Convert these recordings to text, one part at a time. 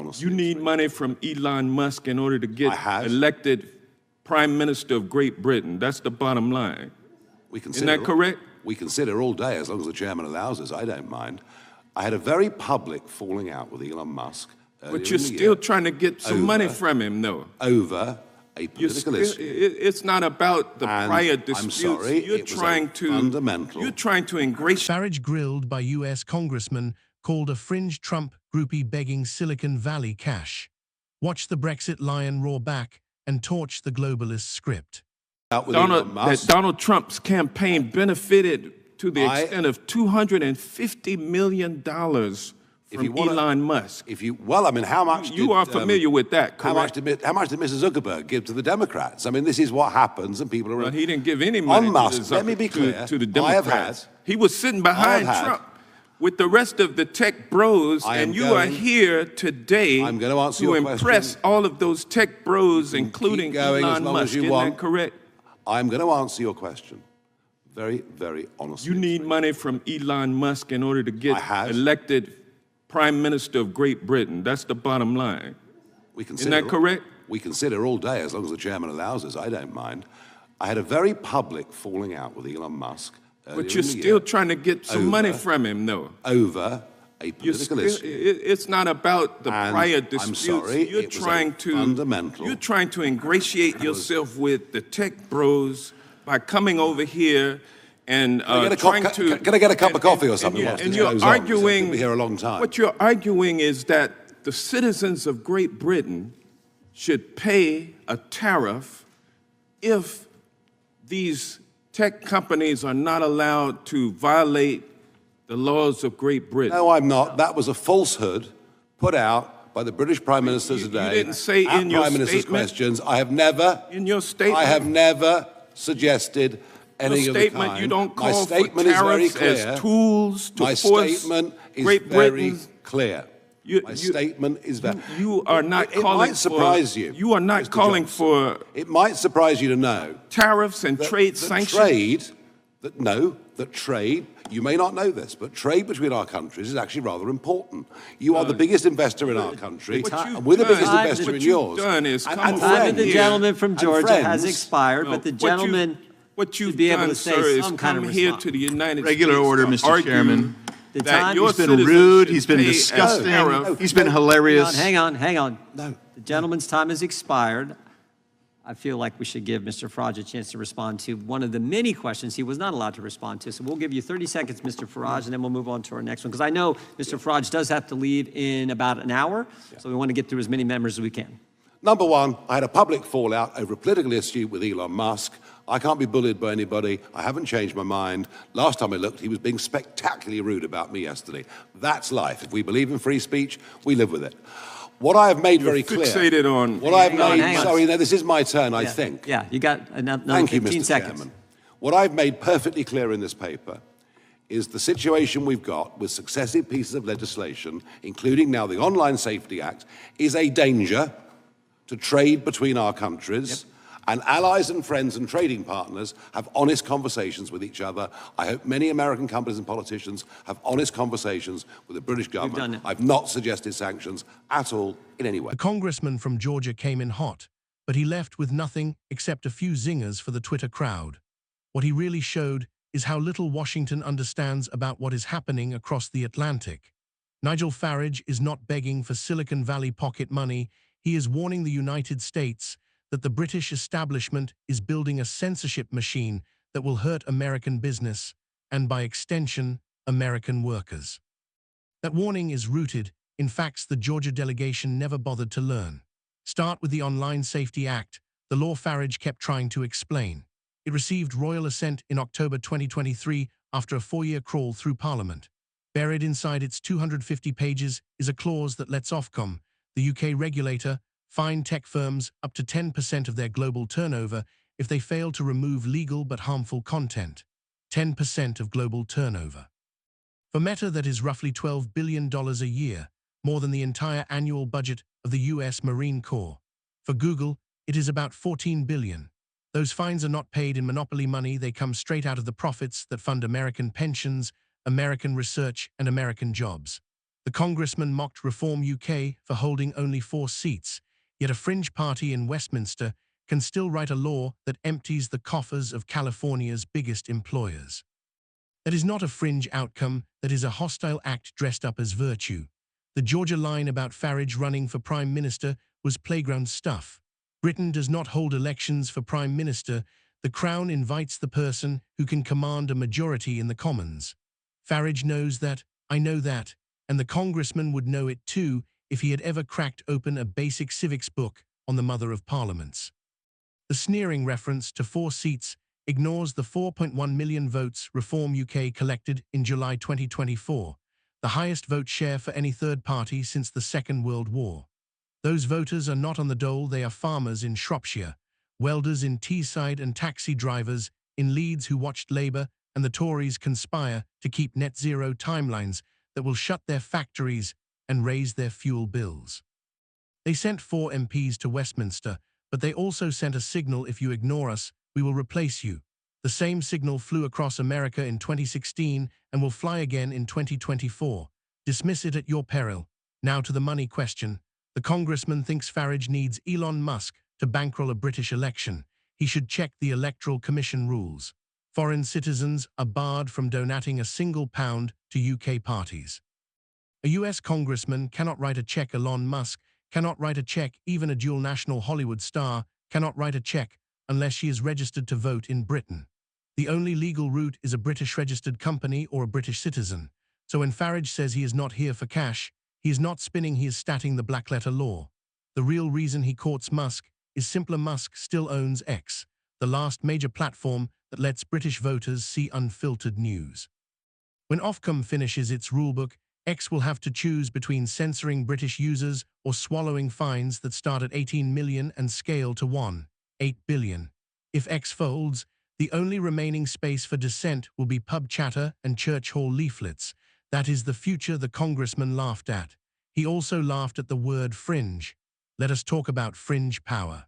honestly. You need money from Elon Musk in order to get elected Prime Minister of Great Britain. That's the bottom line. Isn't that correct? We consider all day, as long as the chairman allows us. I don't mind. I had a very public falling out with Elon Musk. But you're still trying to get some money from him, though. Over a political issue. It's not about the prior disputes. I'm sorry, you're trying to ingratiate. Farage, grilled by US Congressman, called a fringe Trump groupie begging Silicon Valley cash. Watch the Brexit lion roar back and torch the globalist script. Donald Trump's campaign benefited to the extent of $250 million from Elon Musk. Well, I mean, how much? You are familiar with that, correct? How much did Mr. Zuckerberg give to the Democrats? I mean, this is what happens, and people are. Well, he didn't give any money on Musk. Let me be clear. To the Democrats. He was sitting behind Trump with the rest of the tech bros, and you are here today to impress all of those tech bros, including Elon Musk. Isn't that correct? I'm going to answer your question very, very honestly. You need money from Elon Musk in order to get elected Prime Minister of Great Britain. That's the bottom line. Isn't that correct? We consider all day, as long as the chairman allows us. I don't mind. I had a very public falling out with Elon Musk. But you're still trying to get some money from him, though. Over a political issue. It's not about the prior disputes. I'm sorry, you're trying to ingratiate yourself with the tech bros by coming over here and trying to. Can I get a cup of coffee or something? And you're arguing. We'll be here a long time. What you're arguing is that the citizens of Great Britain should pay a tariff if these tech companies are not allowed to violate the laws of Great Britain. No, I'm not. That was a falsehood put out by the British Prime Minister today. You didn't say in your Prime Minister's questions. I have never. In your statement. I have never suggested any of the kind. You don't call My statement for tariffs is very clear. as tools to force statement is Great very Britain. clear. My statement is very. You are not calling for. It might surprise you. You are not calling for. It might surprise you to know tariffs and trade sanctions. Trade. You may not know this, but trade between our countries is actually rather important. You are the biggest investor in our country, and we're the biggest investor in yours. Time of the gentleman from Georgia has expired, but the gentleman should be able to say some kind of response. Here to the United Regular States order, Mr. Chairman. He's been rude, he's been disgusting, he's been hilarious. Hang on. No. The gentleman's time has expired. I feel like we should give Mr. Farage a chance to respond to one of the many questions he was not allowed to respond to. So we'll give you 30 seconds, Mr. Farage, and then we'll move on to our next one. Because I know Mr. Farage does have to leave in about an hour, so we want to get through as many members as we can. Number one, I had a public fallout over a political issue with Elon Musk. I can't be bullied by anybody. I haven't changed my mind. Last time I looked, he was being spectacularly rude about me yesterday. That's life. If we believe in free speech, we live with it. What I have made very clear. Fixated on. What I have made. Sorry, no, this is my turn. I think. Yeah, you got another Thank 15 you, Mr. seconds. Chairman. What I've made perfectly clear in this paper is the situation we've got with successive pieces of legislation, including now the Online Safety Act, is a danger to trade between our countries. And allies and friends and trading partners have honest conversations with each other. I hope many American companies and politicians have honest conversations with the British government. I've not suggested sanctions at all in any way. The congressman from Georgia came in hot, but he left with nothing except a few zingers for the Twitter crowd. What he really showed is how little Washington understands about what is happening across the Atlantic. Nigel Farage is not begging for Silicon Valley pocket money. He is warning the United States that the British establishment is building a censorship machine that will hurt American business and, by extension, American workers. That warning is rooted in facts the Georgia delegation never bothered to learn. Start with the Online Safety Act, the law Farage kept trying to explain. It received royal assent in October 2023 after a 4-year crawl through Parliament. Buried inside its 250 pages is a clause that lets Ofcom, the UK regulator, fine tech firms up to 10% of their global turnover if they fail to remove legal but harmful content. 10% of global turnover. For Meta, that is roughly $12 billion a year, more than the entire annual budget of the US Marine Corps. For Google, it is about $14 billion. Those fines are not paid in monopoly money, they come straight out of the profits that fund American pensions, American research, and American jobs. The congressman mocked Reform UK for holding only 4 seats, yet a fringe party in Westminster can still write a law that empties the coffers of California's biggest employers. That is not a fringe outcome, that is a hostile act dressed up as virtue. The Georgia line about Farage running for Prime Minister was playground stuff. Britain does not hold elections for Prime Minister. The Crown invites the person who can command a majority in the Commons. Farage knows that, I know that, and the congressman would know it too if he had ever cracked open a basic civics book on the Mother of Parliaments. The sneering reference to 4 seats ignores the 4.1 million votes Reform UK collected in July 2024, the highest vote share for any third party since the Second World War. Those voters are not on the dole, they are farmers in Shropshire, welders in Teesside and taxi drivers in Leeds who watched Labour and the Tories conspire to keep net zero timelines that will shut their factories and raise their fuel bills. They sent 4 MPs to Westminster, but they also sent a signal: if you ignore us, we will replace you. The same signal flew across America in 2016 and will fly again in 2024. Dismiss it at your peril. Now to the money question. The congressman thinks Farage needs Elon Musk to bankroll a British election. He should check the Electoral Commission rules. Foreign citizens are barred from donating a single pound to UK parties. A US congressman cannot write a check. Elon Musk cannot write a check. Even a dual national Hollywood star cannot write a check unless she is registered to vote in Britain. The only legal route is a British registered company or a British citizen. So when Farage says he is not here for cash, he is not spinning, he is statting the black-letter law. The real reason he courts Musk is simpler: Musk still owns X, the last major platform that lets British voters see unfiltered news. When Ofcom finishes its rulebook, X will have to choose between censoring British users or swallowing fines that start at 18 million and scale to 1.8 billion. If X folds, the only remaining space for dissent will be pub chatter and church hall leaflets. That is the future the congressman laughed at. He also laughed at the word fringe. Let us talk about fringe power.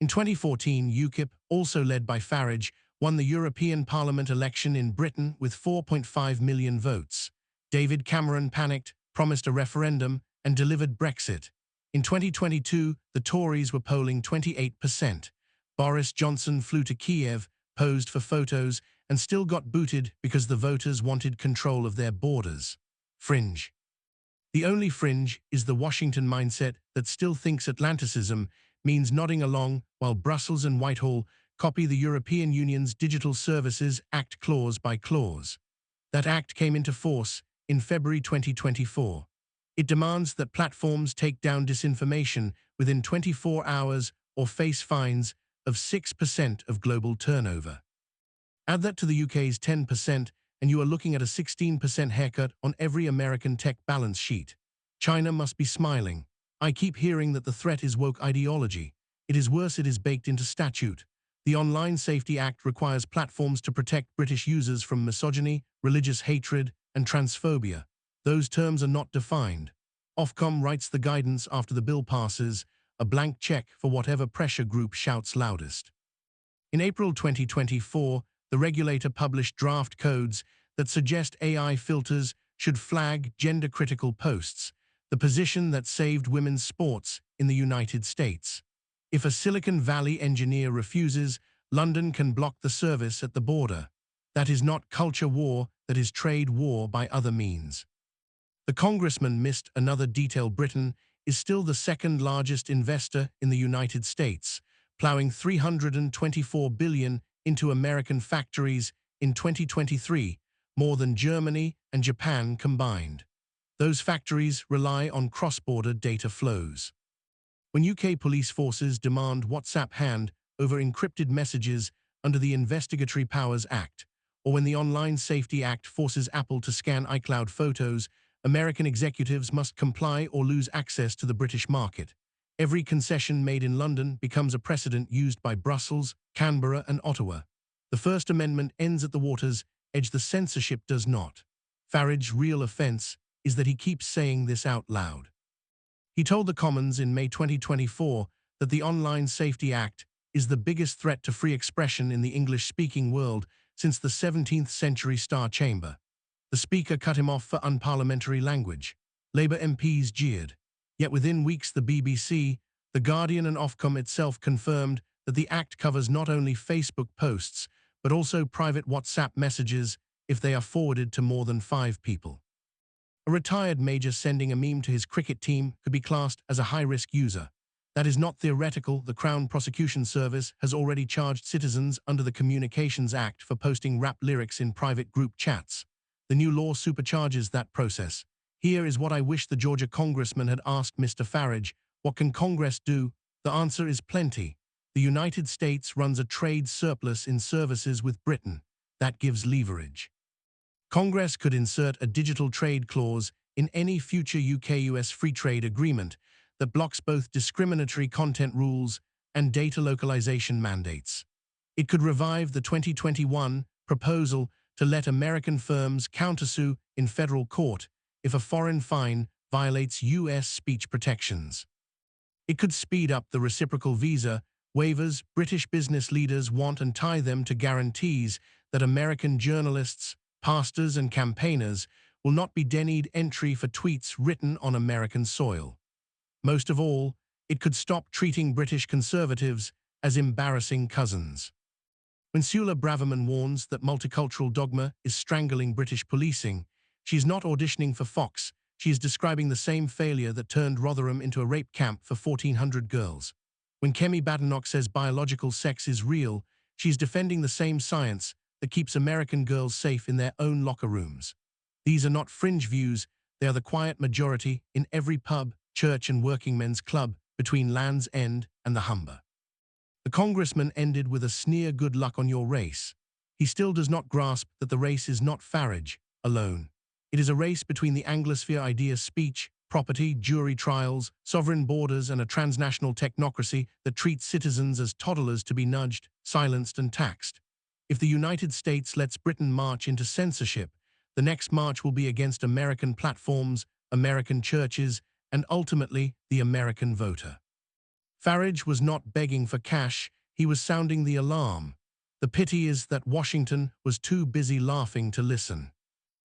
In 2014, UKIP, also led by Farage, won the European Parliament election in Britain with 4.5 million votes. David Cameron panicked, promised a referendum, and delivered Brexit. In 2022, the Tories were polling 28%. Boris Johnson flew to Kiev, posed for photos, and still got booted because the voters wanted control of their borders. Fringe. The only fringe is the Washington mindset that still thinks Atlanticism means nodding along while Brussels and Whitehall copy the European Union's Digital Services Act clause by clause. That act came into force in February 2024. It demands that platforms take down disinformation within 24 hours or face fines of 6% of global turnover. Add that to the UK's 10%, and you are looking at a 16% haircut on every American tech balance sheet. China must be smiling. I keep hearing that the threat is woke ideology. It is worse, it is baked into statute. The Online Safety Act requires platforms to protect British users from misogyny, religious hatred, and transphobia. Those terms are not defined. Ofcom writes the guidance after the bill passes, a blank check for whatever pressure group shouts loudest. In April 2024, the regulator published draft codes that suggest AI filters should flag gender-critical posts, the position that saved women's sports in the United States. If a Silicon Valley engineer refuses, London can block the service at the border. That is not culture war, that is trade war by other means. The congressman missed another detail. Britain is still the second largest investor in the United States, plowing $324 billion into American factories in 2023, more than Germany and Japan combined. Those factories rely on cross-border data flows. When UK police forces demand WhatsApp hand over encrypted messages under the Investigatory Powers Act, or when the Online Safety Act forces Apple to scan iCloud photos, American executives must comply or lose access to the British market. Every concession made in London becomes a precedent used by Brussels, Canberra, and Ottawa. The First Amendment ends at the water's edge, the censorship does not. Farage's real offense is that he keeps saying this out loud. He told the Commons in May 2024 that the Online Safety Act is the biggest threat to free expression in the English-speaking world since the 17th century Star Chamber. The Speaker cut him off for unparliamentary language. Labour MPs jeered. Yet within weeks the BBC, The Guardian and Ofcom itself confirmed that the Act covers not only Facebook posts, but also private WhatsApp messages if they are forwarded to more than 5 people. A retired major sending a meme to his cricket team could be classed as a high-risk user. That is not theoretical. The Crown Prosecution Service has already charged citizens under the Communications Act for posting rap lyrics in private group chats. The new law supercharges that process. Here is what I wish the Georgia congressman had asked Mr. Farage. What can Congress do? The answer is plenty. The United States runs a trade surplus in services with Britain. That gives leverage. Congress could insert a digital trade clause in any future UK-US free trade agreement that blocks both discriminatory content rules and data localization mandates. It could revive the 2021 proposal to let American firms countersue in federal court if a foreign fine violates US speech protections. It could speed up the reciprocal visa waivers British business leaders want and tie them to guarantees that American journalists, pastors and campaigners will not be denied entry for tweets written on American soil. Most of all, it could stop treating British conservatives as embarrassing cousins. When Sula Braverman warns that multicultural dogma is strangling British policing, she is not auditioning for Fox. She is describing the same failure that turned Rotherham into a rape camp for 1,400 girls. When Kemi Badenoch says biological sex is real, she is defending the same science that keeps American girls safe in their own locker rooms. These are not fringe views, they are the quiet majority in every pub, church and working men's club between Land's End and the Humber. The congressman ended with a sneer, good luck on your race. He still does not grasp that the race is not Farage alone. It is a race between the Anglosphere idea speech, property, jury trials, sovereign borders and a transnational technocracy that treats citizens as toddlers to be nudged, silenced and taxed. If the United States lets Britain march into censorship, the next march will be against American platforms, American churches, and ultimately the American voter. Farage was not begging for cash, he was sounding the alarm. The pity is that Washington was too busy laughing to listen.